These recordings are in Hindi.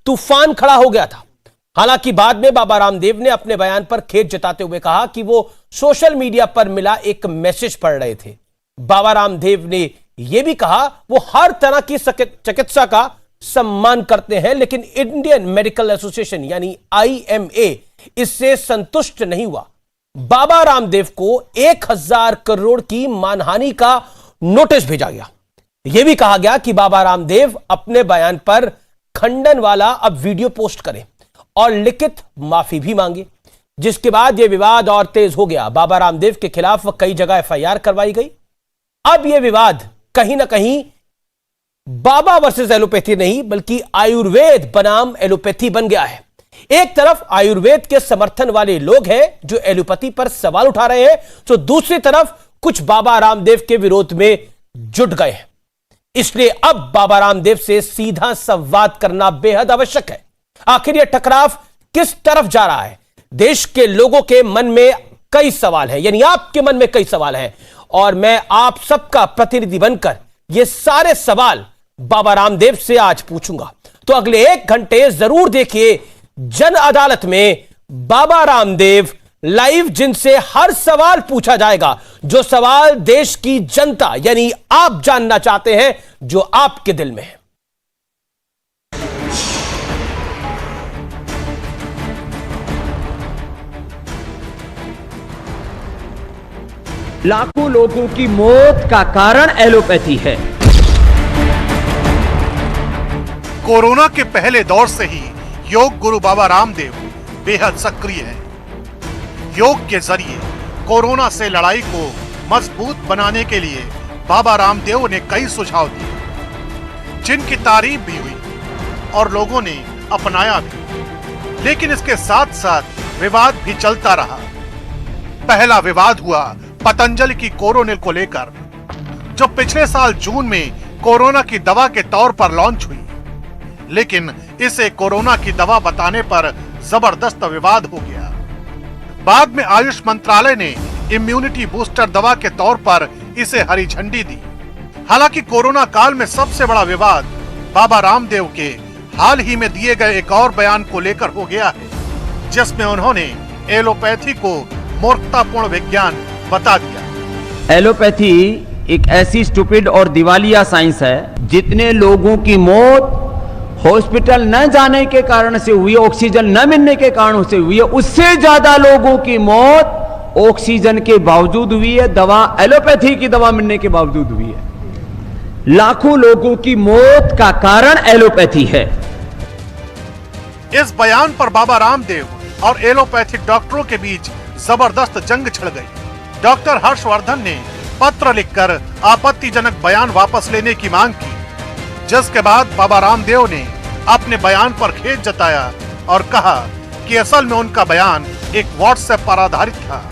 तूफान खड़ा हो गया था। हालांकि बाद में बाबा रामदेव ने अपने बयान पर खेद जताते हुए कहा कि वो सोशल मीडिया पर मिला एक मैसेज पढ़ रहे थे। बाबा रामदेव ने यह भी कहा वो हर तरह की चिकित्सा का सम्मान करते हैं, लेकिन इंडियन मेडिकल एसोसिएशन यानी IMA इससे संतुष्ट नहीं हुआ। बाबा रामदेव को 1000 करोड़ की मानहानि का नोटिस भेजा गया। यह भी कहा गया कि बाबा रामदेव अपने बयान पर खंडन वाला अब वीडियो पोस्ट करें और लिखित माफी भी मांगे, जिसके बाद यह विवाद और तेज हो गया। बाबा रामदेव के खिलाफ कई जगह FIR करवाई गई। अब यह विवाद कहीं ना कहीं बाबा वर्सेस एलोपैथी नहीं बल्कि आयुर्वेद बनाम एलोपैथी बन गया है। एक तरफ आयुर्वेद के समर्थन वाले लोग हैं जो एलोपैथी पर सवाल उठा रहे हैं, तो दूसरी तरफ कुछ बाबा रामदेव के विरोध में जुट गए हैं। इसलिए अब बाबा रामदेव से सीधा संवाद करना बेहद आवश्यक है। आखिर यह टकराव किस तरफ जा रहा है? देश के लोगों के मन में कई सवाल हैं, यानी आपके मन में कई सवाल हैं, और मैं आप सबका प्रतिनिधि बनकर ये सारे सवाल बाबा रामदेव से आज पूछूंगा। तो अगले 1 घंटे जरूर देखिए जन अदालत में बाबा रामदेव लाइव, जिनसे हर सवाल पूछा जाएगा, जो सवाल देश की जनता यानी आप जानना चाहते हैं, जो आपके दिल में है। लाखों लोगों की मौत का कारण एलोपैथी है। कोरोना के पहले दौर से ही योग गुरु बाबा रामदेव बेहद सक्रिय हैं। योग के जरिए कोरोना से लड़ाई को मजबूत बनाने के लिए बाबा रामदेव ने कई सुझाव दिए, जिनकी तारीफ भी हुई और लोगों ने अपनाया भी। लेकिन इसके साथ साथ विवाद भी चलता रहा। पहला विवाद हुआ पतंजलि की कोरोनिल को लेकर, जो पिछले साल जून में कोरोना की दवा के तौर पर लॉन्च हुई, लेकिन इसे कोरोना की दवा बताने पर जबरदस्त विवाद हो गया। बाद में आयुष मंत्रालय ने इम्यूनिटी बूस्टर दवा के तौर पर इसे हरी झंडी दी। हालांकि कोरोना काल में सबसे बड़ा विवाद बाबा रामदेव के हाल ही में दिए गए एक और बयान को लेकर हो गया है, जिसमें उन्होंने एलोपैथी को मूर्खतापूर्ण विज्ञान बता दिया। एलोपैथी एक ऐसी स्टूपिड और दिवालिया साइंस है, जितने लोगों की मौत हॉस्पिटल न जाने के कारण से हुई, ऑक्सीजन न मिलने के कारण से हुई है, उससे ज्यादा लोगों की मौत ऑक्सीजन के बावजूद हुई है, दवा एलोपैथी की दवा मिलने के बावजूद हुई है। लाखों लोगों की मौत का कारण एलोपैथी है। इस बयान पर बाबा रामदेव और एलोपैथिक डॉक्टरों के बीच जबरदस्त जंग छिड़ गई। डॉक्टर हर्षवर्धन ने पत्र लिखकर आपत्तिजनक बयान वापस लेने की मांग की, जिसके बाद बाबा रामदेव ने अपने बयान पर खेद जताया और कहा कि असल में उनका बयान एक व्हाट्सएप पर आधारित था।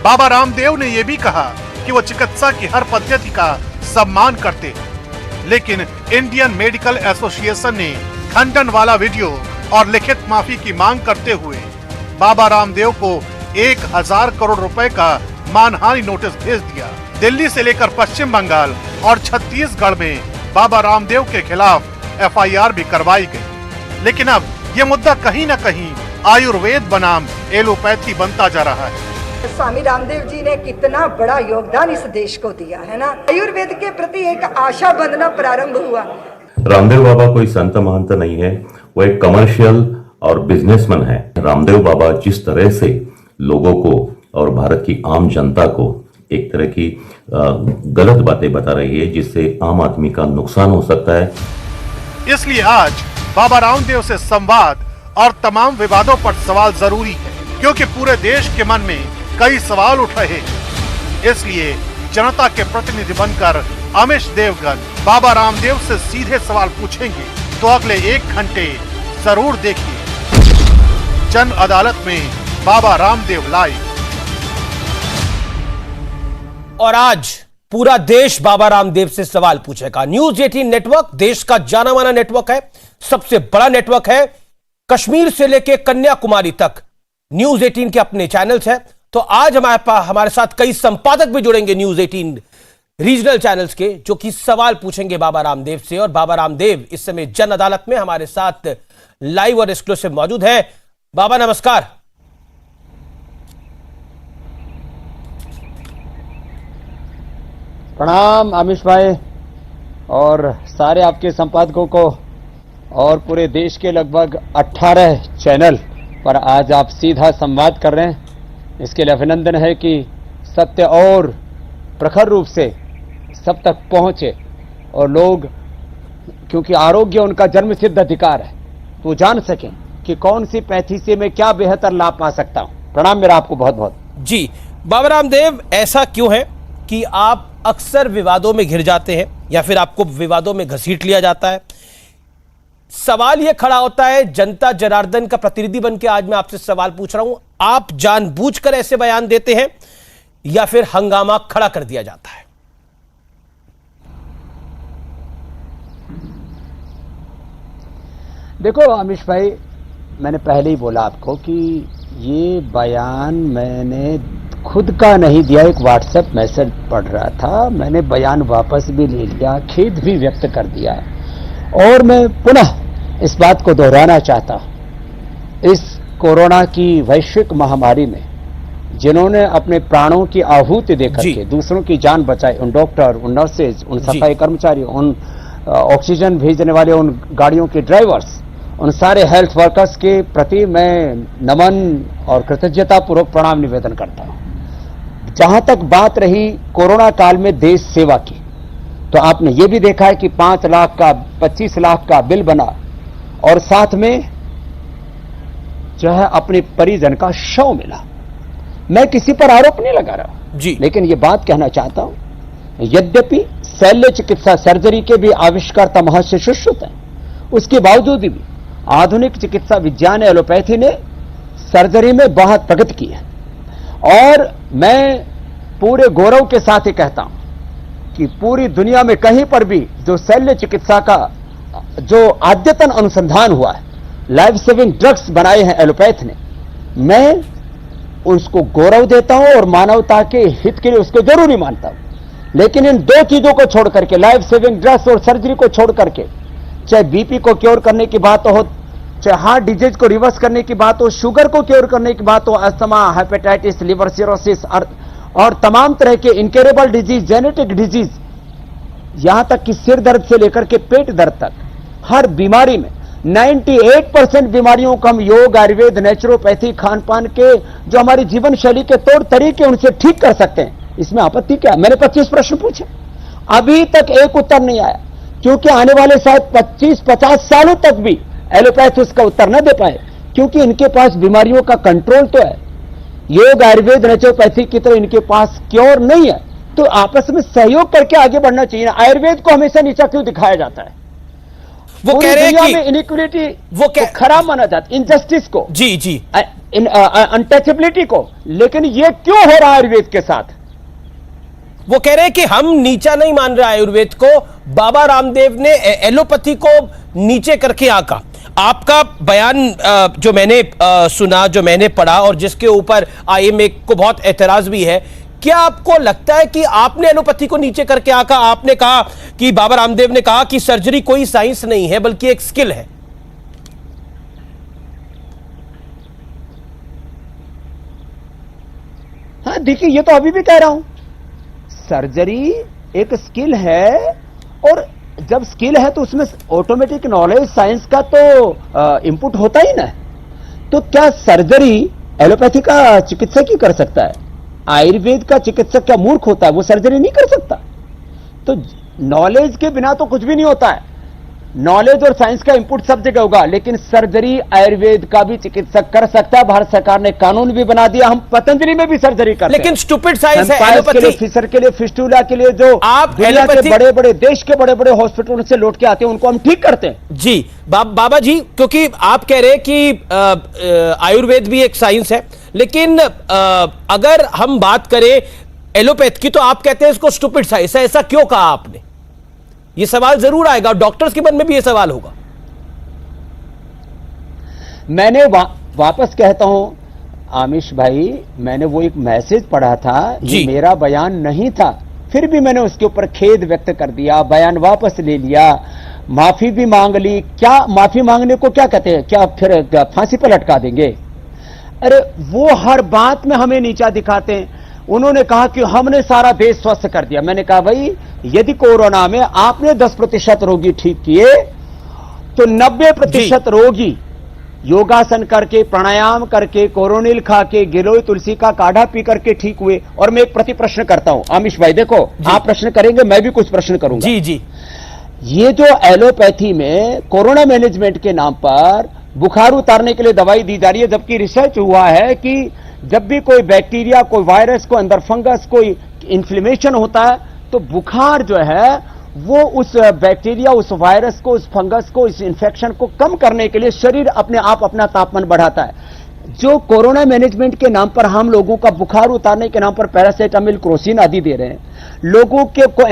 बाबा रामदेव ने यह भी कहा कि वो चिकित्सा की हर पद्धति का सम्मान करते हैं, लेकिन इंडियन मेडिकल एसोसिएशन ने खंडन वाला वीडियो और लिखित माफी की मांग करते हुए बाबा रामदेव को 1000 करोड़ रुपए का मानहानि नोटिस भेज दिया। दिल्ली से लेकर पश्चिम बंगाल और छत्तीसगढ़ में बाबा रामदेव के खिलाफ FIR भी करवाई गई। लेकिन अब यह मुद्दा कहीं न कहीं आयुर्वेद बनाम एलोपैथी बनता जा रहा है। स्वामी रामदेव जी ने कितना बड़ा योगदान इस देश को दिया है ना। आयुर्वेद के प्रति एक आशा बंधना प्रारंभ हुआ। रामदेव बाबा कोई संत महंत नहीं है, वो एक कमर्शियल और बिजनेसमैन है। रामदेव बाबा जिस तरह से लोगों को और भारत की आम जनता को एक तरह की गलत बातें बता रही है, जिससे आम आदमी का नुकसान हो सकता है। इसलिए आज बाबा रामदेव से संवाद और तमाम विवादों पर सवाल जरूरी है, क्योंकि पूरे देश के मन में कई सवाल उठ रहे हैं। इसलिए जनता के प्रतिनिधि बनकर अमीश देवगन बाबा रामदेव से सीधे सवाल पूछेंगे। तो अगले 1 घंटे जरूर देखिए जन अदालत में बाबा रामदेव लाइव। और आज पूरा देश बाबा रामदेव से सवाल पूछेगा। न्यूज 18 नेटवर्क देश का जाना माना नेटवर्क है, सबसे बड़ा नेटवर्क है। कश्मीर से लेकर कन्याकुमारी तक न्यूज 18 के अपने चैनल्स हैं। तो आज हमारे साथ कई संपादक भी जुड़ेंगे न्यूज 18 रीजनल चैनल्स के, जो कि सवाल पूछेंगे बाबा रामदेव से। और बाबा रामदेव इस समय जन अदालत में हमारे साथ लाइव और एक्सक्लूसिव मौजूद हैं। बाबा नमस्कार। प्रणाम आमिश भाई और सारे आपके संपादकों को और पूरे देश के लगभग 18 चैनल पर आज आप सीधा संवाद कर रहे हैं। इसके लिए अभिनंदन है कि सत्य और प्रखर रूप से सब तक पहुंचे और लोग, क्योंकि आरोग्य उनका जन्मसिद्ध अधिकार है, तो जान सकें कि कौन सी पैथी से मैं क्या बेहतर लाभ पा सकता हूं। प्रणाम मेरा आपको बहुत बहुत। जी बाबा रामदेव, ऐसा क्यों है कि आप अक्सर विवादों में घिर जाते हैं या फिर आपको विवादों में घसीट लिया जाता है? सवाल यह खड़ा होता है, जनता जनार्दन का प्रतिनिधि बनकर आज मैं आपसे सवाल पूछ रहा हूं, आप जानबूझकर ऐसे बयान देते हैं या फिर हंगामा खड़ा कर दिया जाता है? देखो आमिश भाई, मैंने पहले ही बोला आपको कि ये बयान मैंने खुद का नहीं दिया, एक व्हाट्सएप मैसेज पढ़ रहा था, मैंने बयान वापस भी ले लिया, खेद भी व्यक्त कर दिया। और मैं पुनः इस बात को दोहराना चाहता हूं, इस कोरोना की वैश्विक महामारी में जिन्होंने अपने प्राणों की आहुति देकर के दूसरों की जान बचाई, उन डॉक्टर, उन नर्सेज, उन सफाई कर्मचारी, उन ऑक्सीजन भेजने वाले उन गाड़ियों के ड्राइवर्स, उन सारे हेल्थ वर्कर्स के प्रति मैं नमन और कृतज्ञता पूर्वक प्रणाम निवेदन करता हूं। जहां तक बात रही कोरोना काल में देश सेवा की, तो आपने ये भी देखा है कि 5 लाख का 25 लाख का बिल बना और साथ में जो है अपने परिजन का शव मिला। मैं किसी पर आरोप नहीं लगा रहा हूं जी, लेकिन यह बात कहना चाहता हूं, यद्यपि शल्य चिकित्सा सर्जरी के भी आविष्कर्ता महर्षि सुश्रुत हैं, उसके बावजूद भी आधुनिक चिकित्सा विज्ञान एलोपैथी ने सर्जरी में बहुत प्रगति की है। और मैं पूरे गौरव के साथ ही कहता हूं कि पूरी दुनिया में कहीं पर भी जो शल्य चिकित्सा का जो अद्यतन अनुसंधान हुआ है, लाइफ सेविंग ड्रग्स बनाए हैं एलोपैथ ने, मैं उसको गौरव देता हूं और मानवता के हित के लिए उसको जरूरी मानता हूं। लेकिन इन दो चीजों को छोड़ करके, लाइफ सेविंग ड्रग्स और सर्जरी को छोड़ करके, चाहे बीपी को क्योर करने की बात हो, चाहे हार्ट डिजीज को रिवर्स करने की बात हो, शुगर को क्योर करने की बात हो, अस्थमा, हेपेटाइटिस, लिवर सिरोसिस और तमाम तरह के इनक्योरेबल डिजीज, जेनेटिक डिजीज, यहां तक कि सिर दर्द से लेकर के पेट दर्द तक, हर बीमारी में 98% बीमारियों को हम योग, आयुर्वेद, नेचुरोपैथी, खान पान के जो हमारी जीवन शैली के तौर तरीके उनसे ठीक कर सकते हैं। इसमें आपत्ति क्या? मैंने 25 प्रश्न पूछे, अभी तक एक उत्तर नहीं आया, क्योंकि आने वाले शायद 25-50 सालों तक भी एलोपैथ उसका उत्तर न दे पाए, क्योंकि इनके पास बीमारियों का कंट्रोल तो है। योग, आयुर्वेद, नेचुरोपैथी की तरह इनके पास क्योर नहीं है, तो आपस में सहयोग करके आगे बढ़ना चाहिए। आयुर्वेद को हमेशा नीचा क्यों दिखाया जाता है? वो कह रहे हैं कि इनइक्विलिटी वो खराब माना जाता है, इनजस्टिस को, जी जी, अनटचेबिलिटी को, लेकिन ये क्यों हो रहा है आयुर्वेद के साथ? वो कह रहे हैं कि हम नीचा नहीं मान रहे आयुर्वेद को, बाबा रामदेव ने एलोपैथी को नीचे करके आका। आपका बयान जो मैंने सुना, जो मैंने पढ़ा और जिसके ऊपर आईएमए को बहुत एतराज भी है, क्या आपको लगता है कि आपने एलोपैथी को नीचे करके आका? आपने कहा कि बाबा रामदेव ने कहा कि सर्जरी कोई साइंस नहीं है बल्कि एक स्किल है। हाँ देखिए, ये तो अभी भी कह रहा हूं, सर्जरी एक स्किल है, और जब स्किल है तो उसमें ऑटोमेटिक नॉलेज साइंस का तो इनपुट होता ही ना। तो क्या सर्जरी एलोपैथी का चिकित्सक ही कर सकता है? आयुर्वेद का चिकित्सक क्या मूर्ख होता है? वो सर्जरी नहीं कर सकता। तो नॉलेज के बिना तो कुछ भी नहीं होता है। नॉलेज और साइंस का इंपुट सब जगह होगा, लेकिन सर्जरी आयुर्वेद का भी चिकित्सक कर सकता है। भारत सरकार ने कानून भी बना दिया, हम पतंजलि में भी सर्जरी करते हैं। लेकिन स्टूपिड साइंस है एलोपैथी। फिशर के लिए, फिस्टुला के लिए जो आप दुनिया के बड़े बड़े देश के बड़े बड़े हॉस्पिटल से लौट के आते हैं, उनको हम ठीक करते हैं। जी बाबा जी, क्योंकि आप कह रहे हैं कि आयुर्वेद भी एक साइंस है, लेकिन अगर हम बात करें एलोपैथ की, तो आप कहते हैं इसको स्टूपिड साइंस है। ऐसा क्यों कहा आपने? ये सवाल जरूर आएगा, डॉक्टर्स के मन में भी ये सवाल होगा। मैंने वापस कहता हूं आमिश भाई, मैंने वो एक मैसेज पढ़ा था, ये मेरा बयान नहीं था। फिर भी मैंने उसके ऊपर खेद व्यक्त कर दिया, बयान वापस ले लिया, माफी भी मांग ली। क्या माफी मांगने को क्या कहते हैं? क्या फिर फांसी पर लटका देंगे? अरे वो हर बात में हमें नीचा दिखाते हैं। उन्होंने कहा कि हमने सारा देश स्वस्थ कर दिया। मैंने कहा भाई, यदि कोरोना में आपने 10% रोगी ठीक किए तो 90% रोगी योगासन करके, प्राणायाम करके, कोरोनिल खा के, गिलोय तुलसी का काढ़ा पी करके ठीक हुए। और मैं एक प्रति प्रश्न करता हूं आमिश भाई, देखो आप प्रश्न करेंगे, मैं भी कुछ प्रश्न करूंगा। जी जी। ये जो एलोपैथी में कोरोना मैनेजमेंट के नाम पर बुखार उतारने के लिए दवाई दी जा रही है, जबकि रिसर्च हुआ है कि जब भी कोई बैक्टीरिया, कोई वायरस, कोई अंदर फंगस, कोई इन्फ्लेमेशन होता है तो बुखार जो है वो उस बैक्टीरिया, उस वायरस को, उस फंगस को, इस इंफेक्शन को कम करने के लिए शरीर अपने आप अपना तापमान बढ़ाता है। जो कोरोना मैनेजमेंट के नाम पर हम लोगों का बुखार उतारने के नाम पर पैरासीटामोल, क्रोसिन आदि दे रहे हैं, लोगों के को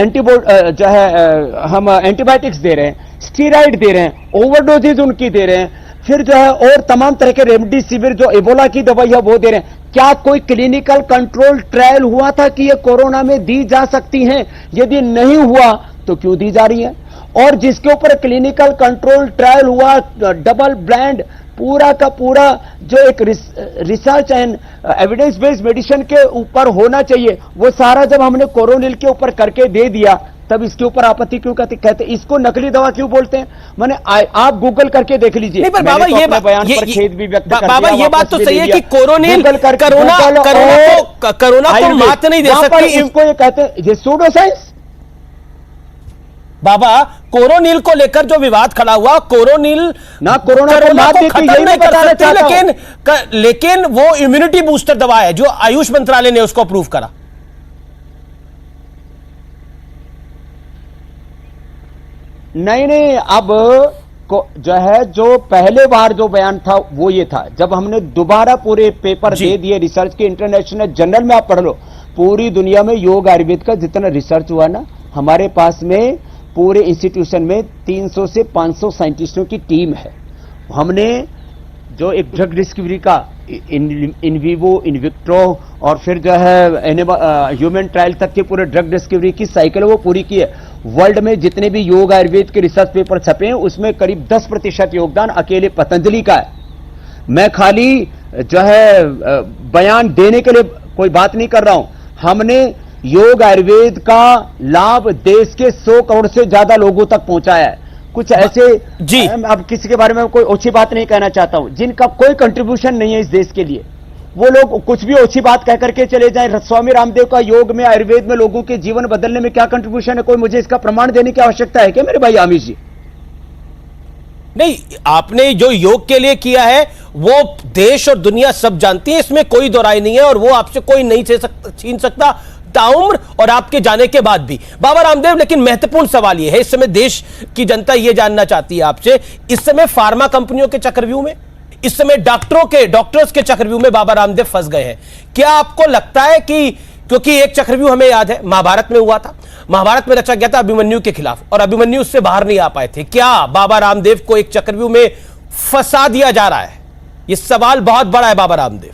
जो है हम एंटीबायोटिक्स दे रहे हैं, स्टीरॉइड दे रहे हैं, ओवरडोजेज उनकी दे रहे हैं, फिर जो है और तमाम तरह के रेमडेसिविर जो इबोला की दवाई है वो दे रहे हैं। क्या कोई क्लिनिकल कंट्रोल ट्रायल हुआ था कि ये कोरोना में दी जा सकती हैं? यदि नहीं हुआ तो क्यों दी जा रही है? और जिसके ऊपर क्लिनिकल कंट्रोल ट्रायल हुआ, डबल ब्लाइंड, पूरा का पूरा जो एक research and evidence based medicine के ऊपर होना चाहिए, वो सारा जब हमने कोरोनिल के ऊपर करके दे दिया, तब इसके ऊपर आपत्ति क्यों कहते? इसको नकली दवा क्यों बोलते हैं? मैंने आप गूगल करके देख लीजिए। नहीं, पर बाबा तो ये बयान पर खेद भी व्यक्त कर बाबा दिया, ये बात तो वापस भी सही ले है लिया। कि कोरोनिल कोरोना को मात नहीं दे सकती। इसको ये कहते हैं ये सूडो साइंस। बाबा कोरोनिल को लेकर जो विवाद खड़ा हुआ, कोरोनिल ना कोरोना को खत्म नहीं कर सकती, लेकिन वो इम्यूनिटी बूस्टर दवा है जो आयुष मंत्रालय ने उसको अप्रूव करा। नहीं, अब जो है, जो पहले बार जो बयान था वो ये था, जब हमने दोबारा पूरे पेपर दे दिए रिसर्च के, इंटरनेशनल जर्नल में आप पढ़ लो, पूरी दुनिया में योग आयुर्वेद का जितना रिसर्च हुआ ना, हमारे पास में पूरे इंस्टीट्यूशन में 300 से 500 साइंटिस्टों की टीम है। हमने जो एक ड्रग डिस्कवरी का इन विवो, इन विट्रो और फिर जो है ह्यूमन ट्रायल तक के पूरे ड्रग डिस्कवरी की साइकिल वो पूरी की है। वर्ल्ड में जितने भी योग आयुर्वेद के रिसर्च पेपर छपे हैं उसमें करीब 10% योगदान अकेले पतंजलि का है। मैं खाली जो है बयान देने के लिए कोई बात नहीं कर रहा हूं। हमने योग आयुर्वेद का लाभ देश के 100 करोड़ से ज्यादा लोगों तक पहुंचाया है। कुछ ऐसे जी, अब किसी के बारे में कोई ओछी बात नहीं कहना चाहता हूं, जिनका कोई कंट्रीब्यूशन नहीं है इस देश के लिए, वो लोग कुछ भी ओछी बात कह करके चले जाएं। स्वामी रामदेव का योग में, आयुर्वेद में लोगों के जीवन बदलने में क्या कंट्रीब्यूशन है, कोई मुझे इसका प्रमाण देने की आवश्यकता है क्या मेरे भाई आमिश जी? नहीं, आपने जो योग के लिए किया है वो देश और दुनिया सब जानती है, इसमें कोई दो राय नहीं है और वो आपसे कोई नहीं छीन सकता ताउम्र और आपके जाने के बाद भी। बाबा रामदेव, लेकिन महत्वपूर्ण सवाल यह है, इस समय देश की जनता यह जानना चाहती है आपसे, इस समय फार्मा कंपनियों के चक्रव्यूह में, इस समय डॉक्टर्स के चक्रव्यूह में बाबा रामदेव फंस गए हैं। क्या आपको लगता है कि, क्योंकि एक चक्रव्यूह हमें याद है महाभारत में हुआ था, महाभारत में रचा गया था अभिमन्यु के खिलाफ और अभिमन्यु उससे बाहर नहीं आ पाए थे, क्या बाबा रामदेव को एक चक्रव्यूह में फंसा दिया जा रहा है? यह सवाल बहुत बड़ा है बाबा रामदेव,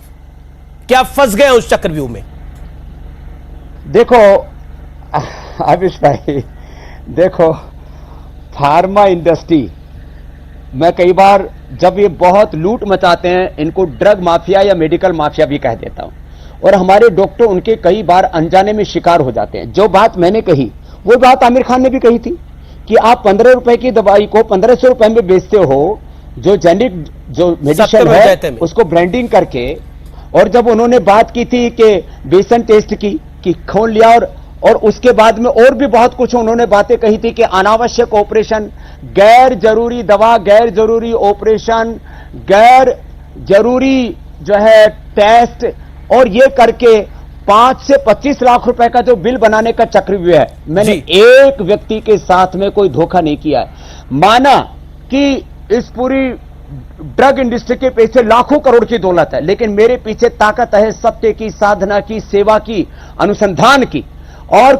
क्या फंस गए उस चक्रव्यूह में? देखो आमिश भाई, देखो फार्मा इंडस्ट्री मैं कई बार जब ये बहुत लूट मचाते हैं, इनको ड्रग माफिया या मेडिकल माफिया भी कह देता हूं, और हमारे डॉक्टर उनके कई बार अनजाने में शिकार हो जाते हैं। जो बात मैंने कही वो बात आमिर खान ने भी कही थी कि आप 15 रुपए की दवाई को 1500 रुपए में बेचते हो, जो जेनिक जो मेडिसिन है उसको ब्रांडिंग करके। और जब उन्होंने बात की थी कि बेसन टेस्ट की कि खोल लिया, और उसके बाद में और भी बहुत कुछ उन्होंने बातें कही थी कि अनावश्यक ऑपरेशन, गैर जरूरी दवा, गैर जरूरी ऑपरेशन, गैर जरूरी जो है टेस्ट, और ये करके 5 से 25 लाख रुपए का जो बिल बनाने का चक्रव्यूह है। मैंने एक व्यक्ति के साथ में कोई धोखा नहीं किया है। माना कि इस पूरी ड्रग इंडस्ट्री के पीछे लाखों करोड़ की दौलत है, लेकिन मेरे पीछे ताकत है सत्य की, साधना की, सेवा की, अनुसंधान की, और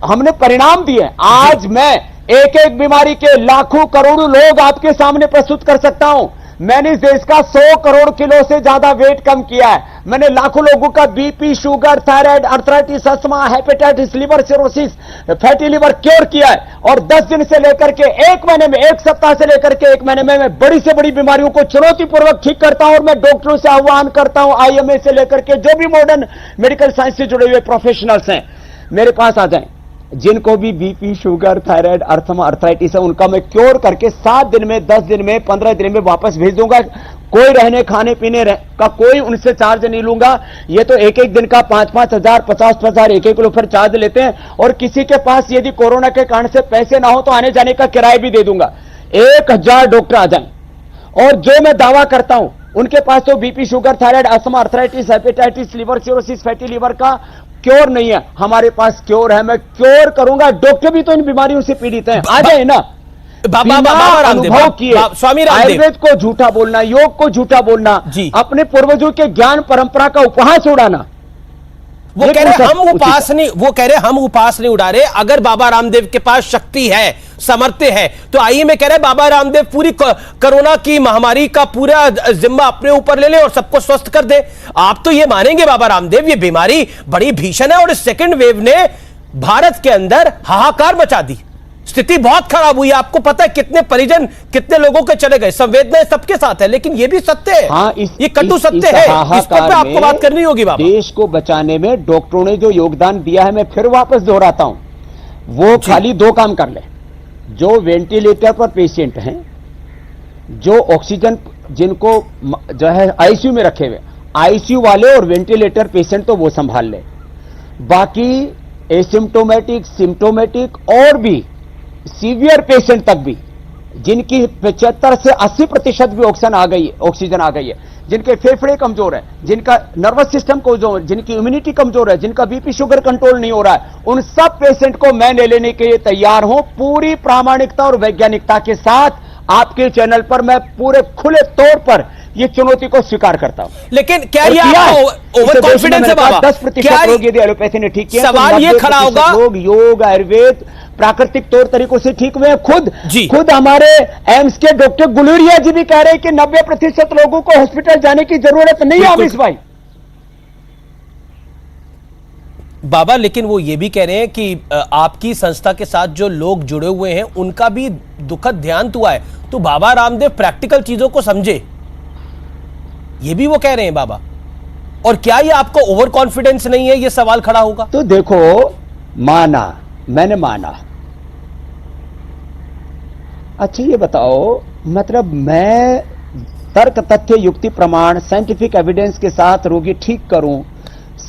हमने परिणाम दिए। आज मैं एक एक बीमारी के लाखों करोड़ों लोग आपके सामने प्रस्तुत कर सकता हूं। मैंने इस देश का 100 करोड़ किलो से ज्यादा वेट कम किया है। मैंने लाखों लोगों का BP, sugar, thyroid, arthritis, asthma, hepatitis, liver cirrhosis, fatty liver cure किया है। और 10 दिन से लेकर के 1 महीने में, 1 सप्ताह से लेकर के 1 महीने में मैं बड़ी से बड़ी बीमारियों को चुनौतीपूर्वक ठीक करता हूं। और मैं डॉक्टरों से आह्वान करता हूं, आईएमए से लेकर के जो भी मॉडर्न मेडिकल साइंस से जुड़े हुए प्रोफेशनल्स हैं, मेरे पास आ जाएं। जिनको भी BP, sugar, thyroid, asthma, arthritis है, उनका मैं क्योर करके 7 दिन में, 10 दिन में, 15 दिन में वापस भेज दूंगा। कोई रहने खाने पीने का कोई उनसे चार्ज नहीं लूंगा। ये तो एक एक दिन का 5-5 हजार, 50-50 एक लोग फिर चार्ज लेते हैं। और किसी के पास यदि कोरोना के कारण से पैसे ना हो तो आने जाने का किराया भी दे दूंगा। 1000 डॉक्टर आ जाएं और जो मैं दावा करता हूं उनके पास तो BP, sugar, thyroid, asthma, arthritis, hepatitis, liver cirrhosis, fatty liver का क्योर नहीं है। हमारे पास क्योर है, मैं क्योर करूंगा। डॉक्टर भी तो इन बीमारियों से पीड़ित हैं। आ जाए ना। अनुभव किए स्वामी रामदेव, आयुर्वेद को झूठा बोलना, योग को झूठा बोलना, अपने पूर्वजों के ज्ञान परंपरा का उपहास उड़ाना। वो कह रहे हम उपास नहीं उड़ा रहे। अगर बाबा रामदेव के पास शक्ति है, सामर्थ्य है, तो आइए मैं कह रहे बाबा रामदेव पूरी कोरोना की महामारी का पूरा जिम्मा अपने ऊपर ले ले और सबको स्वस्थ कर दे। आप तो ये मानेंगे बाबा रामदेव, ये बीमारी बड़ी भीषण है और इस सेकंड वेव ने भारत के अंदर हाहाकार मचा दी। स्थिति बहुत खराब हुई। आपको पता है कितने परिजन, कितने लोगों के चले गए। संवेदनाएं सबके साथ है, लेकिन यह भी सत्य है। हाँ, ये कटु सत्य है। इस पर आपको बात करनी होगी बाबा। देश को बचाने में डॉक्टरों ने जो योगदान दिया है, मैं फिर वापस दोहराता हूं, वो खाली 2 काम कर ले। जो वेंटिलेटर पर पेशेंट हैं, जो ऑक्सीजन जिनको जो है आईसीयू में रखे हुए, आईसीयू वाले और वेंटिलेटर पेशेंट तो वो संभाल ले। बाकी एसिम्टोमेटिक, सिम्टोमेटिक और भी सीवियर पेशेंट तक भी, जिनकी 75 से 80% भी ऑक्सीजन आ गई है, जिनके फेफड़े कमजोर है, जिनका नर्वस सिस्टम कमजोर, जिनकी इम्यूनिटी कमजोर है, जिनका बीपी शुगर कंट्रोल नहीं हो रहा है, उन सब पेशेंट को मैं ले लेने के लिए तैयार हूं। पूरी प्रामाणिकता और वैज्ञानिकता के साथ आपके चैनल पर मैं पूरे खुले तौर पर ये चुनौती को स्वीकार करता हूं। लेकिन क्या ये आपको ओवर कॉन्फिडेंस है बाबा? 10% लोग यदि एलोपैथी ने ठीक किया, सवाल ये खड़ा होगा, लोग योग, आयुर्वेद, प्राकृतिक तौर तरीकों से ठीक हुए हैं। खुद हमारे एम्स के डॉक्टर गुलेरिया जी भी कह रहे हैं कि 90% लोगों को हॉस्पिटल जाने की जरूरत नहीं है। अमीश भाई बाबा, लेकिन वो ये भी कह रहे हैं कि आपकी संस्था के साथ जो लोग जुड़े हुए हैं उनका भी दुखद देहांत हुआ है, तो बाबा रामदेव प्रैक्टिकल चीजों को समझे, ये भी वो कह रहे हैं बाबा। और क्या ये आपको ओवर कॉन्फिडेंस नहीं है, ये सवाल खड़ा होगा। तो देखो, मैंने माना। अच्छा ये बताओ, मतलब मैं तर्क, तथ्य, युक्ति, प्रमाण, साइंटिफिक एविडेंस के साथ रोगी ठीक करूं,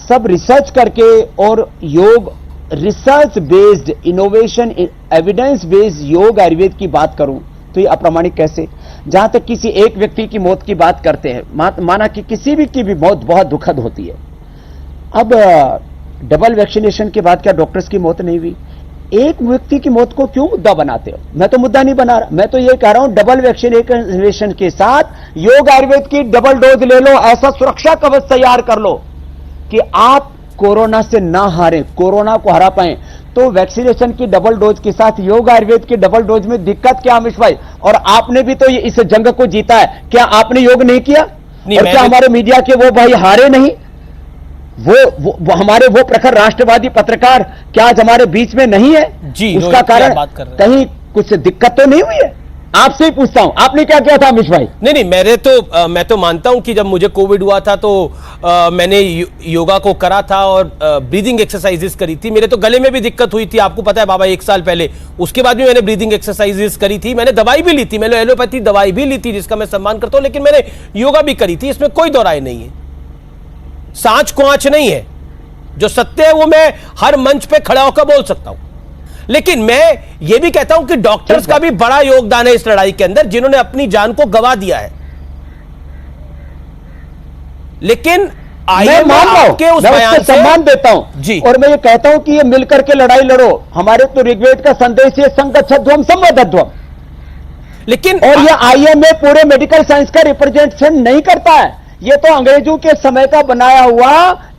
सब रिसर्च करके, और योग research based, innovation, evidence based योग आयुर्वेद की बात करूं, तो ये अप्रामाणिक कैसे? जहां तक किसी एक व्यक्ति की मौत की बात करते हैं, माना कि किसी भी की भी मौत बहुत दुखद होती है। अब डबल वैक्सीनेशन के बाद क्या डॉक्टर्स की मौत नहीं हुई? एक व्यक्ति की मौत को क्यों मुद्दा बनाते हो? मैं तो मुद्दा नहीं बना रहा, मैं तो ये कह रहा हूं डबल वैक्सीनेशन के साथ योग आयुर्वेद की डबल डोज ले लो, ऐसा सुरक्षा कवच तैयार कर लो कि आप कोरोना से ना हारें, कोरोना को हरा पाएं। तो वैक्सीनेशन की डबल डोज के साथ योग आयुर्वेद की डबल डोज में दिक्कत क्या अमीश भाई? और आपने भी तो इस जंग को जीता है, क्या आपने योग नहीं किया? और क्या हमारे मीडिया के वो भाई हारे नहीं? वो हमारे वो प्रखर राष्ट्रवादी पत्रकार क्या आज हमारे बीच में नहीं है? जी, उसका कारण कहीं कुछ दिक्कत तो नहीं हुई है? आपसे ही पूछता हूं, आपने क्या किया था अमीश भाई? नहीं, मैं तो मानता हूं कि जब मुझे कोविड हुआ था तो मैंने योगा को करा था और ब्रीदिंग एक्सरसाइजेस करी थी। मेरे तो गले में भी दिक्कत हुई थी, आपको पता है बाबा, 1 साल पहले। उसके बाद भी मैंने ब्रीदिंग एक्सरसाइजेस करी थी, मैंने दवाई भी ली थी, मैंने एलोपैथी दवाई भी ली थी, जिसका मैं सम्मान करता हूं, लेकिन मैंने योगा भी करी थी। इसमें कोई दो राय नहीं है, सांच को आंच नहीं है। जो सत्य है वो मैं हर मंच पे खड़ा होकर बोल सकता हूं। लेकिन मैं ये भी कहता हूं कि डॉक्टर्स का भी बड़ा योगदान है इस लड़ाई के अंदर, जिन्होंने अपनी जान को गंवा दिया है। लेकिन मैं मान रहा हूं, मैं उसको सम्मान देता हूं जी, और मैं ये कहता हूं कि ये मिलकर के लड़ाई लड़ो। हमारे तो ऋग्वेद का संदेश है संगच्छध्वम संवदध्वम। लेकिन और ये आईएमए पूरे मेडिकल साइंस का रिप्रेजेंटेशन नहीं करता है। ये तो अंग्रेजों के समय का बनाया हुआ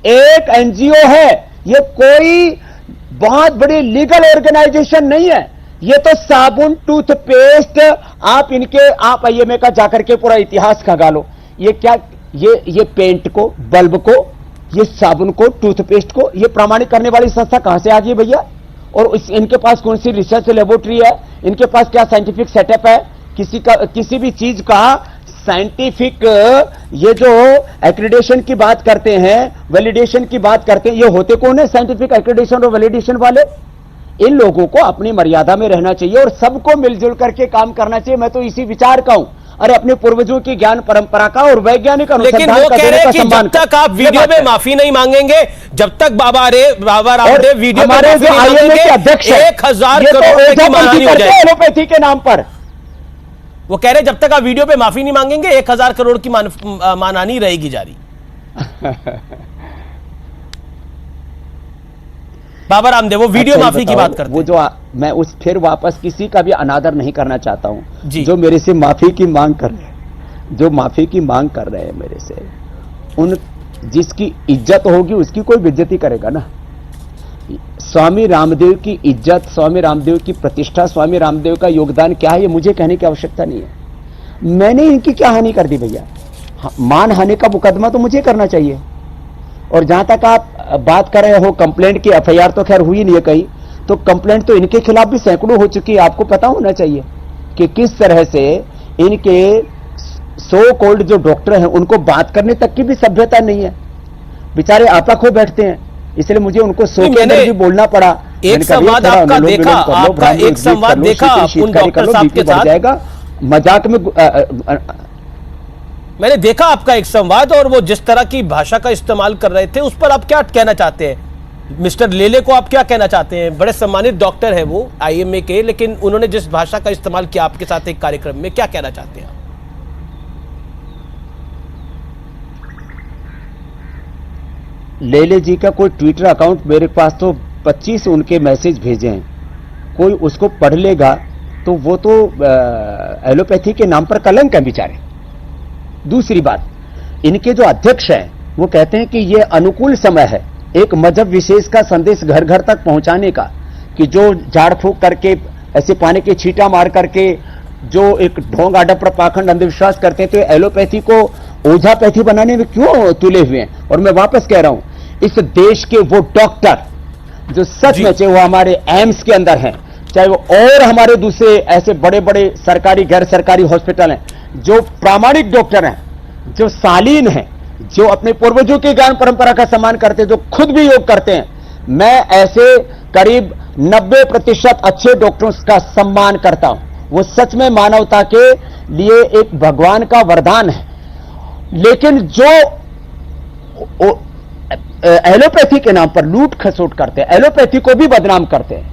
एक एनजीओ है, ये कोई बहुत बड़ी लीगल ऑर्गेनाइजेशन नहीं है। ये तो साबुन, टूथपेस्ट, आप आईएमए का जाकर के पूरा इतिहास खंगालो। ये क्या, ये पेंट को, बल्ब को, ये साबुन को, टूथपेस्ट को, ये प्रमाणित करने वाली संस्था कहां से आ गई भैया? और इनके पास कौन सी रिसर्च लेबोरेटरी है? इनके पास क्या साइंटिफिक सेटअप है? किसी भी चीज का साइंटिफिक, ये जो एक्रेडिटेशन की बात करते हैं, वैलिडेशन की बात करते हैं, ये होते कौन है साइंटिफिक एक्रेडिटेशन और वैलिडेशन वाले? इन लोगों को अपनी मर्यादा में रहना चाहिए और सबको मिलजुल करके काम करना चाहिए। मैं तो इसी विचार का हूं। अरे अपने पूर्वजों की ज्ञान परंपरा का और वैज्ञानिक अनुसंधान का, लेकिन वो कह रहे हैं कि जब तक आप वीडियो में माफी नहीं मांगेंगे, जब तक बाबा रामदेव वीडियो में माफी नहीं मांगेंगे, 1000 करोड़ की मानहानि हो जाएगी एलोपैथी के नाम पर। वो कह रहे हैं जब तक आप वीडियो पे माफी नहीं मांगेंगे 1000 करोड़ की मानहानि रहेगी जारी। बाबा रामदेव वो वीडियो माफी की बात करते हैं। वो जो मैं उस फिर वापस किसी का भी अनादर नहीं करना चाहता हूं जी। जो मेरे से माफी की मांग कर रहे हैं, जो माफी की मांग कर रहे हैं मेरे से, उन जिसकी इज्जत होगी उसकी कोई बेइज्जती करेगा ना। स्वामी रामदेव की इज्जत, स्वामी रामदेव की प्रतिष्ठा, स्वामी रामदेव का योगदान क्या है, ये मुझे कहने की आवश्यकता नहीं है। मैंने इनकी क्या हानि कर दी भैया? मान हानि का मुकदमा तो मुझे करना चाहिए। और जहां तक आप बात कर रहे हो कंप्लेंट की, एफआईआर तो खैर हुई नहीं है कहीं, तो कंप्लेंट तो इनके खिलाफ भी सैकड़ों हो चुकी है। आपको पता होना चाहिए कि किस तरह से इनके सो कॉल्ड जो डॉक्टर हैं उनको बात करने तक की भी सभ्यता नहीं है। बेचारे आपा खो बैठते हैं, इसलिए मुझे उनको सो के अंदर भी बोलना पड़ा। एक संवाद आपका देखा, आपका एक संवाद देखा उन डॉक्टर साहब के साथ, जाएगा मजाक में मैंने देखा आपका एक संवाद, और वो जिस तरह की भाषा का इस्तेमाल कर रहे थे उस पर आप क्या कहना चाहते हैं? मिस्टर लेले को आप क्या कहना चाहते हैं? बड़े सम्मानित डॉक्टर हैं वो आईएमए के, लेकिन उन्होंने जिस भाषा का इस्तेमाल किया आपके साथ एक कार्यक्रम में, क्या कहना चाहते हैं? लेले जी का कोई ट्विटर अकाउंट मेरे पास तो 25 उनके मैसेज भेजे हैं, कोई उसको पढ़ लेगा तो वो तो एलोपैथी के नाम पर कलंक है बेचारे। दूसरी बात, इनके जो अध्यक्ष हैं वो कहते हैं कि ये अनुकूल समय है एक मजहब विशेष का संदेश घर घर तक पहुंचाने का, कि जो झाड़ फूक करके, ऐसे पानी के छींटा मार करके जो एक ढोंग आडम्बर पाखंड अंधविश्वास करते हैं, तो एलोपैथी को ओझापैथी बनाने में क्यों तुले हुए हैं? और मैं वापस कह रहा हूं, इस देश के वो डॉक्टर जो सच में, चाहे वो हमारे एम्स के अंदर हैं, चाहे वो और हमारे दूसरे ऐसे बड़े बड़े सरकारी गैर सरकारी हॉस्पिटल हैं, जो प्रामाणिक डॉक्टर हैं, जो शालीन हैं, जो अपने पूर्वजों की ज्ञान परंपरा का सम्मान करते हैं, जो खुद भी योग करते हैं, मैं ऐसे करीब 90% अच्छे डॉक्टरों का सम्मान करता हूं। वो सच में मानवता के लिए एक भगवान का वरदान है। लेकिन जो एलोपैथी के नाम पर लूट खसोट करते हैं, एलोपैथी को भी बदनाम करते हैं,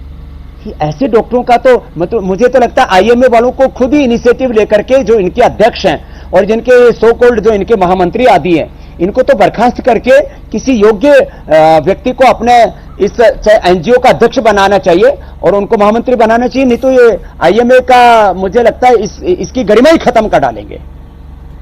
ऐसे डॉक्टरों का तो मतलब मुझे तो लगता है आईएमए वालों को खुद ही इनिशिएटिव लेकर के, जो इनके अध्यक्ष हैं और जिनके सो कॉल्ड जो इनके महामंत्री आदि हैं, इनको तो बर्खास्त करके किसी योग्य व्यक्ति को अपने इस एनजीओ का अध्यक्ष बनाना चाहिए और उनको महामंत्री बनाना चाहिए। नहीं तो ये आईएमए का मुझे लगता है इसकी गरिमा ही खत्म कर डालेंगे।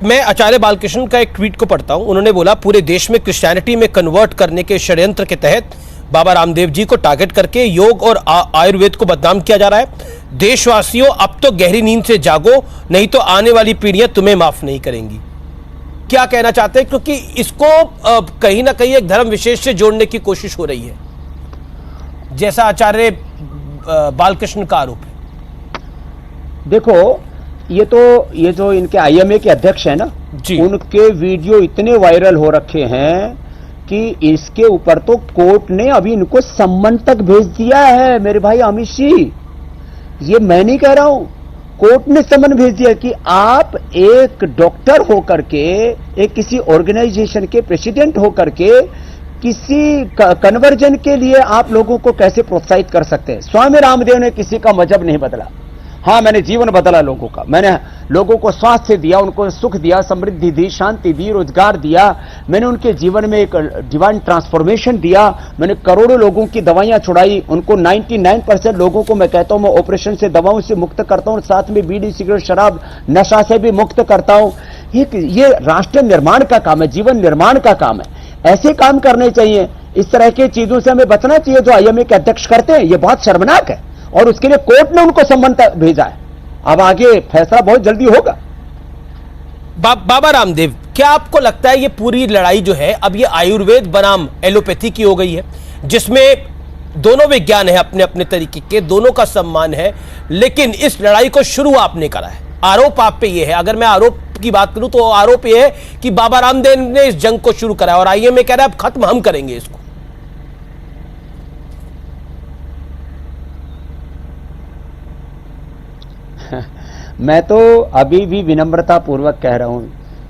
मैं आचार्य बालकृष्ण का एक ट्वीट को पढ़ता हूं। उन्होंने बोला, पूरे देश में क्रिश्चियनिटी में कन्वर्ट करने के षड्यंत्र के तहत बाबा रामदेव जी को टारगेट करके योग और आयुर्वेद को बदनाम किया जा रहा है। देशवासियों, अब तो गहरी नींद से जागो, नहीं तो आने वाली पीढ़ियां तुम्हें माफ नहीं करेंगी। क्या कहना चाहते हैं? क्योंकि इसको कहीं ना कहीं एक धर्म विशेष से जोड़ने की कोशिश हो रही है, जैसा आचार्य बालकृष्ण का आरोप है। देखो, ये जो इनके आईएमए के अध्यक्ष हैं ना, उनके वीडियो इतने वायरल हो रखे हैं कि इसके ऊपर तो कोर्ट ने अभी इनको सम्मन तक भेज दिया है। मेरे भाई अमित जी, ये मैं नहीं कह रहा हूं, कोर्ट ने सम्मन भेज दिया कि आप एक डॉक्टर होकर के, एक किसी ऑर्गेनाइजेशन के प्रेसिडेंट होकर के किसी कन्वर्जन के लिए आप लोगों को कैसे प्रोत्साहित कर सकते हैं। स्वामी रामदेव ने किसी का मजहब नहीं बदला। हाँ, मैंने जीवन बदला लोगों का, मैंने लोगों को स्वास्थ्य दिया, उनको सुख दिया, समृद्धि दी, शांति दी, रोजगार दिया, मैंने उनके जीवन में एक डिवाइन ट्रांसफॉर्मेशन दिया, मैंने करोड़ों लोगों की दवाइयां छुड़ाई, उनको 99% लोगों को मैं कहता हूं मैं ऑपरेशन से, दवाओं से मुक्त करता हूं, साथ में बीड़ी सिगरेट शराब नशा से भी मुक्त करता हूं। ये राष्ट्र निर्माण का काम है, जीवन निर्माण का काम है। ऐसे काम करने चाहिए। इस तरह की चीजों से हमें बचना चाहिए जो आईएमए के अध्यक्ष करते हैं। ये बहुत शर्मनाक है और उसके लिए कोर्ट ने उनको सम्मन भेजा है। अब आगे फैसला बहुत जल्दी होगा। बाबा रामदेव, क्या आपको लगता है ये पूरी लड़ाई जो है अब ये आयुर्वेद बनाम एलोपैथी की हो गई है, जिसमें दोनों विज्ञान है अपने अपने तरीके के, दोनों का सम्मान है, लेकिन इस लड़ाई को शुरू आपने करा है। आरोप आप पे ये है, अगर मैं आरोप की बात करूं तो आरोप ये है कि बाबा रामदेव ने इस जंग को शुरू करा और आईएमए कह रहा है अब खत्म हम करेंगे इसको। मैं तो अभी भी विनम्रता पूर्वक कह रहा हूं,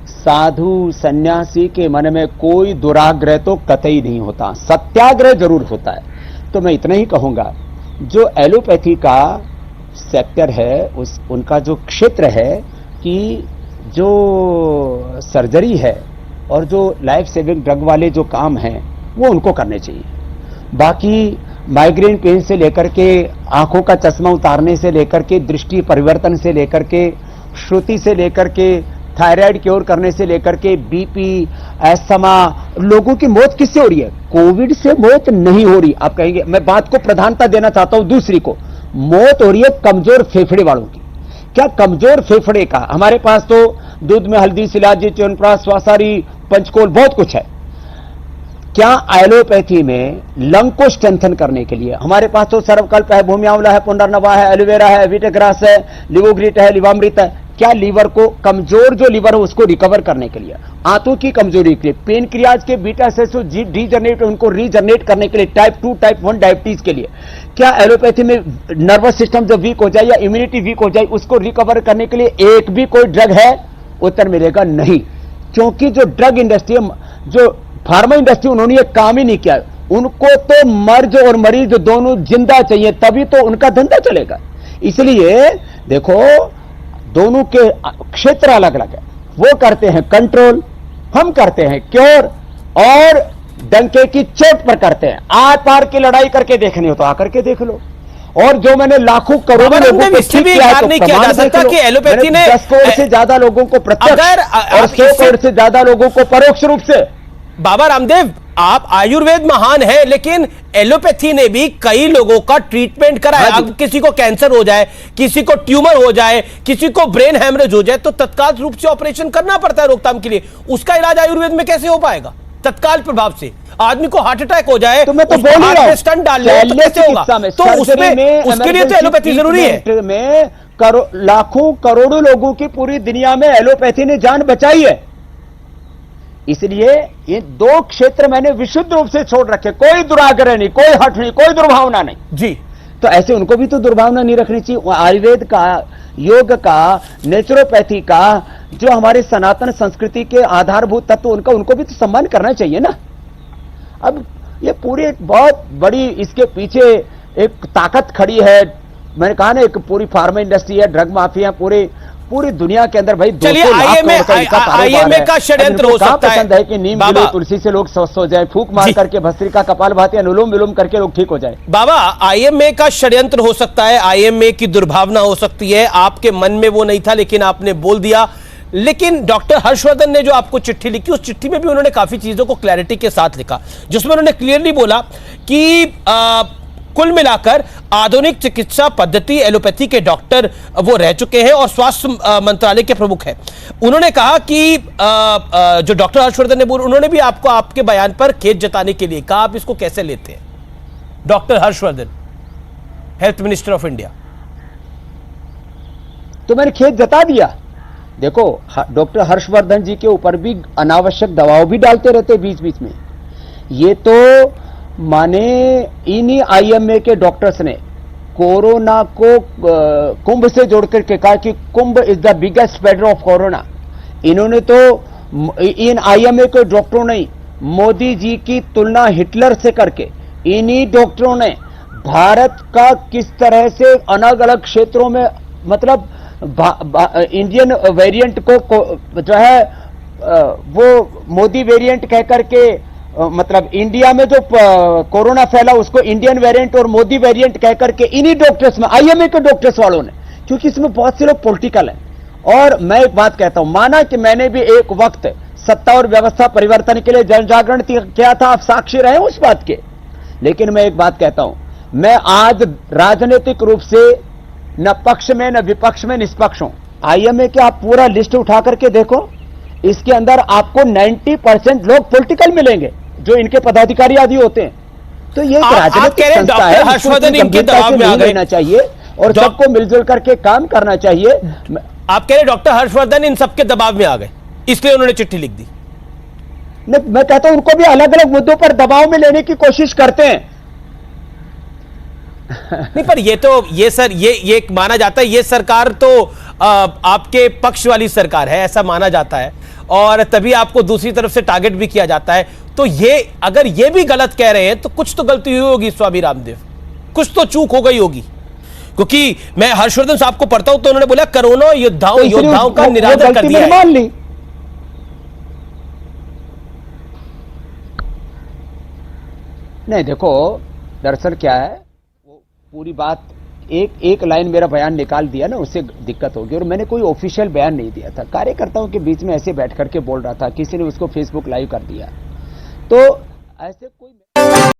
साधु सन्यासी के मन में कोई दुराग्रह तो कतई नहीं होता, सत्याग्रह जरूर होता है। तो मैं इतना ही कहूंगा, जो एलोपैथी का सेक्टर है, उनका जो क्षेत्र है कि जो सर्जरी है और जो लाइफ सेविंग ड्रग वाले जो काम हैं वो उनको करने चाहिए। बाकी माइग्रेन पेन से लेकर के आंखों का चश्मा उतारने से लेकर के दृष्टि परिवर्तन से लेकर के श्रुति से लेकर के थायराइड क्योर करने से लेकर के बीपी, एस्थमा, लोगों की मौत किससे हो रही है? कोविड से मौत नहीं हो रही। आप कहेंगे, मैं बात को प्रधानता देना चाहता हूं दूसरी को, मौत हो रही है कमजोर फेफड़े वालों की। क्या कमजोर फेफड़े का, हमारे पास तो दूध में हल्दी, शिलाजी, च्यवनप्राश, स्वासारी, पंचकोल बहुत कुछ है। क्या एलोपैथी में लंग को स्ट्रेंथन करने के लिए हमारे पास तो सर्वकल्प है, भूमि आंवला है, पुनर्नवा है, एलोवेरा है, वीटाग्रास है, लिवोग्रिट है, लिवामृत है। क्या लीवर को, कमजोर जो लीवर है उसको रिकवर करने के लिए, आंतों की कमजोरी के लिए, पेनक्रियाज के बीटा सेल्स डीजनरेट, उनको रीजनरेट करने के लिए, टाइप 2 टाइप 1 डायबिटीज के लिए, क्या एलोपैथी में नर्वस सिस्टम जब वीक हो जाए या इम्यूनिटी वीक हो जाए उसको रिकवर करने के लिए एक भी कोई ड्रग है? उत्तर मिलेगा नहीं, क्योंकि जो ड्रग इंडस्ट्री, जो फार्मा इंडस्ट्री, उन्होंने ये काम ही नहीं किया। उनको तो मर्ज और मरीज दोनों जिंदा चाहिए, तभी तो उनका धंधा चलेगा। इसलिए देखो, दोनों के क्षेत्र अलग अलग है। वो करते हैं कंट्रोल, हम करते हैं क्योर, और डंके की चोट पर करते हैं। आर पार की लड़ाई करके देखनी हो तो आकर के देख लो। और जो मैंने लाखों करोड़ों लोगों को ठीक किया है, तो किया जा सकता कि एलोपैथी ने 10 करोड़ से ज्यादा लोगों को प्रत्यक्ष और 100 करोड़ से ज्यादा लोगों को परोक्ष रूप से। बाबा रामदेव, आप आयुर्वेद महान है, लेकिन एलोपैथी ने भी कई लोगों का ट्रीटमेंट करा है। अब किसी को कैंसर हो जाए, किसी को ट्यूमर हो जाए, किसी को ब्रेन हैमरेज हो जाए, तो तत्काल रूप से ऑपरेशन करना पड़ता है रोकथाम के लिए। उसका इलाज आयुर्वेद में कैसे हो पाएगा तत्काल प्रभाव से? आदमी को हार्ट अटैक हो जाए, तो मैं तो बोल ही रहा हूं, स्टंट डाल ले तो कैसे होगा? तो उसमें, उसके लिए तो एलोपैथी जरूरी है। में लाखों करोड़ों लोगों की पूरी दुनिया में एलोपैथी ने जान बचाई है। इसलिए ये 2 क्षेत्र मैंने विशुद्ध रूप से छोड़ रखे, कोई दुराग्रह नहीं, कोई हट नहीं, कोई दुर्भावना नहीं जी। तो ऐसे उनको भी तो दुर्भावना नहीं रखनी चाहिए। आयुर्वेद का, योग का, नेचुरोपैथी का, जो हमारे सनातन संस्कृति के आधारभूत तत्व, उनका उनको भी तो सम्मान करना चाहिए ना। अब ये पूरी बहुत बड़ी इसके पीछे एक ताकत खड़ी है। मैंने कहा ना, एक पूरी फार्मा इंडस्ट्री है, ड्रग माफिया पूरी दुनिया के अंदर भाई 200 लाख आईएमए का षड्यंत्र हो सकता है। पसंद है कि नीम गिरो, तुलसी से लोग स्वस्थ हो जाए, फूंक मार करके भस्त्रिका, कपालभाति, अनुलोम विलोम करके लोग ठीक हो जाए। बाबा, आईएमए का षड्यंत्र हो सकता है, आईएमए की दुर्भावना हो सकती है, आपके मन में वो नहीं था लेकिन आपने बोल दिया। लेकिन डॉक्टर हर्षवर्धन ने जो आपको चिट्ठी लिखी, उस चिट्ठी में भी उन्होंने काफी चीजों को क्लैरिटी के साथ लिखा, जिसमें उन्होंने क्लियरली बोला कि कुल मिलाकर आधुनिक चिकित्सा पद्धति एलोपैथी के डॉक्टर वो रह चुके हैं और स्वास्थ्य मंत्रालय के प्रमुख हैं। उन्होंने कहा कि जो डॉक्टर हर्षवर्धन ने बोला, उन्होंने भी आपको आपके बयान पर खेद जताने के लिए कहा। आप इसको कैसे लेते हैं? Doctor Harshvardhan, health minister of India. तो मैंने खेद जता दिया। देखो, डॉक्टर हर्षवर्धन जी के ऊपर भी अनावश्यक दबाव भी डालते रहते बीच बीच में। ये तो माने इन्हीं आईएमए के डॉक्टर्स ने कोरोना को कुंभ से जोड़ करके कहा कि Kumbh is the biggest spreader of corona. इन्होंने तो, इन आईएमए के डॉक्टरों ने मोदी जी की तुलना हिटलर से करके, इन्हीं डॉक्टरों ने भारत का किस तरह से अलग अलग क्षेत्रों में, मतलब इंडियन वेरिएंट को जो है वो मोदी वेरिएंट कह करके, मतलब इंडिया में जो कोरोना फैला उसको इंडियन वेरिएंट और मोदी वेरिएंट कह करके इन्हीं डॉक्टर्स में, आईएमए के डॉक्टर्स वालों ने, क्योंकि इसमें बहुत से लोग पॉलिटिकल हैं। और मैं एक बात कहता हूं, माना कि मैंने भी एक वक्त सत्ता और व्यवस्था परिवर्तन के लिए जन जागरण किया था, आप साक्षी रहे उस बात के। लेकिन मैं एक बात कहता हूं, मैं आज राजनीतिक रूप से न पक्ष में न विपक्ष में निष्पक्ष हूं। आईएमए के आप पूरा लिस्ट उठा करके देखो, इसके अंदर आपको 90% लोग पॉलिटिकल मिलेंगे जो इनके पदाधिकारी आदि होते हैं। तो ये एक राजनीतिक संस्था है, हर्षवर्धन इनके दबाव में आ गए लेना चाहिए और सबको मिलजुल करके काम करना चाहिए। आप कह रहे डॉक्टर हर्षवर्धन इन सबके दबाव में आ गए, इसलिए उन्होंने चिट्ठी लिख दी। मैं कहता हूं उनको भी अलग अलग मुद्दों पर दबाव में लेने की कोशिश करते हैं। नहीं, पर ये एक माना जाता है, ये सरकार तो आपके पक्ष वाली सरकार है, ऐसा माना जाता है, और तभी आपको दूसरी तरफ से टारगेट भी किया जाता है। तो ये अगर ये भी गलत कह रहे हैं तो कुछ तो गलती हुई होगी स्वामी रामदेव, कुछ तो चूक हो गई होगी। क्योंकि मैं हर्षवर्धन साहब को पढ़ता हूं तो उन्होंने बोला कोरोना योद्धाओं का निरादर कर दिया है। मान ली। नहीं, देखो दरअसल क्या है, वो पूरी बात एक लाइन मेरा बयान निकाल दिया ना, उससे दिक्कत होगी। और मैंने कोई ऑफिशियल बयान नहीं दिया था, कार्यकर्ताओं के बीच में ऐसे बैठ करके बोल रहा था, किसी ने उसको फेसबुक लाइव कर दिया। तो ऐसे कोई